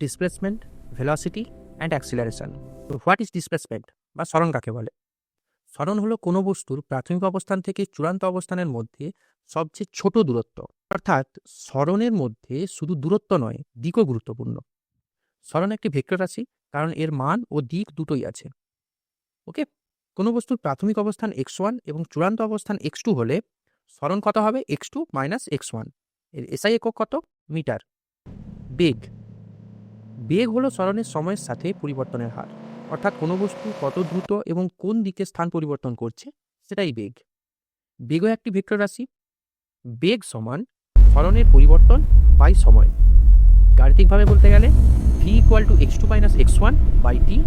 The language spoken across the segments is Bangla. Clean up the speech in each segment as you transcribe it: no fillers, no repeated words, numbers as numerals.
Displacement, velocity and acceleration. তো হোয়াট ইজ ডিসপ্লেসমেন্ট বা সরণ কাকে বলে? সরণ হলো কোনো বস্তুর প্রাথমিক অবস্থান থেকে চূড়ান্ত অবস্থানের মধ্যে সবচেয়ে ছোট দূরত্ব। অর্থাৎ সরণের মধ্যে শুধু দূরত্ব নয়, দিকও গুরুত্বপূর্ণ। সরণ একটি ভেক্টর রাশি, কারণ এর মান ও দিক দুটোই আছে। ওকে, কোনো বস্তুর প্রাথমিক অবস্থান x1 এবং চূড়ান্ত অবস্থান x2 হলে সরণ কত হবে? x2 minus x1। এর এসআই একক কত? মিটার। বেগ, বেগ হলো সরণের সময়ের সাথে পরিবর্তনের হার, অর্থাৎ কোনো বস্তু কত দ্রুত এবং কোন দিকে স্থান পরিবর্তন করছে সেটাই বেগ। বেগও একটি ভেক্টর রাশি। বেগ সমান সরণের পরিবর্তন বাই সময়। গাণিতিকভাবে বলতে গেলে v equal to x2 minus x1 by T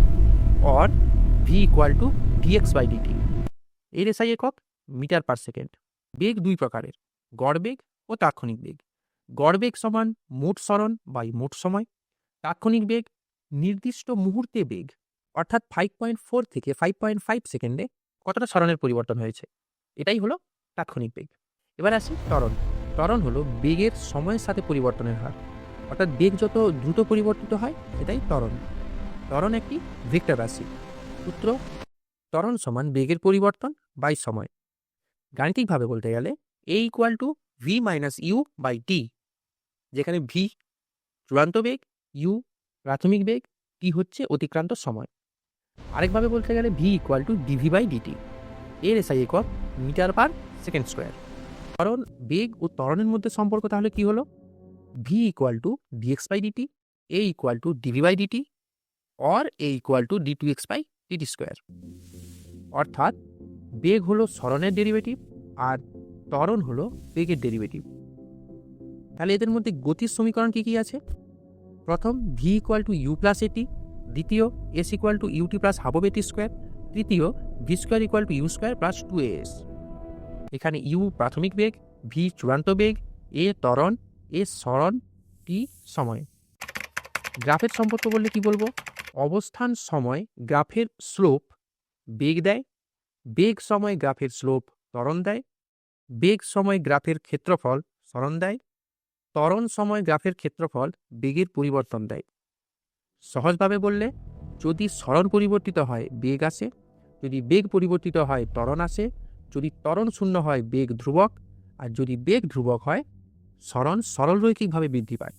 or v equal to dx by dt। এর এসআই একক মিটার পার সেকেন্ড। বেগ দুই প্রকারের, গড় বেগ ও তাৎক্ষণিক বেগ। গড় বেগ সমান মোট সরণ বাই মোট সময়। তাৎক্ষণিক বেগ নির্দিষ্ট মুহূর্তে বেগ, অর্থাৎ 5.4 থেকে 5.5 সেকেন্ডে কতটা সরণের পরিবর্তন হয়েছে, এটাই হলো তাৎক্ষণিক বেগ। এবার আসি ত্বরণ। ত্বরণ হলো বেগের সময়ের সাথে পরিবর্তনের হার, অর্থাৎ বেগ যত দ্রুত পরিবর্তিত হয় এটাই ত্বরণ। ত্বরণ একটি ভেক্টর রাশি। সূত্র: ত্বরণ সমান বেগের পরিবর্তন বাই সময়। গাণিতিকভাবে বলতে গেলে a equal to V minus U by T, যেখানে ভি চূড়ান্ত বেগ, ইউ প্রাথমিক বেগ, টি হচ্ছে অতিক্রান্ত সময়। আরেকভাবে বলতে গেলে V equal to DV by DT. এর এসআই একক মিটার পার সেকেন্ড স্কোয়ার। কারণ বেগ ও ত্বরণের মধ্যে সম্পর্ক তাহলে কি হলো? V equal to DX by DT, A equal to DV by DT or A equal to D two X by DT square. অর্থাৎ বেগ হলো সরণের ডেরিভেটিভ আর ত্বরণ হলো বেগের ডেরিভেটিভ। তাহলে এদের মধ্যে গতির সমীকরণ কি কি আছে? প্রথম V equal to U plus AT, দ্বিতীয় S equal to UT plus half of AT square, তৃতীয় V square equal to U square plus 2as। এখানে ইউ প্রাথমিক বেগ, ভি চূড়ান্ত বেগ, এ ত্বরণ, এ সরণ, টি সময়। গ্রাফের সম্পর্ক বললে কি বলবো? অবস্থান সময় গ্রাফের স্লোপ বেগ দেয়, বেগ সময় গ্রাফের স্লোপ ত্বরণ দেয়, বেগ সময় গ্রাফের ক্ষেত্রফল সরণ দেয়, ত্বরণ সময় গ্রাফের ক্ষেত্রফল বেগের পরিবর্তন দেয়। সহজভাবে বললে, যদি সরণ পরিবর্তিত হয় বেগ আসে, যদি বেগ পরিবর্তিত হয় ত্বরণ আসে, যদি ত্বরণ শূন্য হয় বেগ ধ্রুবক, আর যদি বেগ ধ্রুবক হয় সরণ সরলরৈখিকভাবে বৃদ্ধি পায়।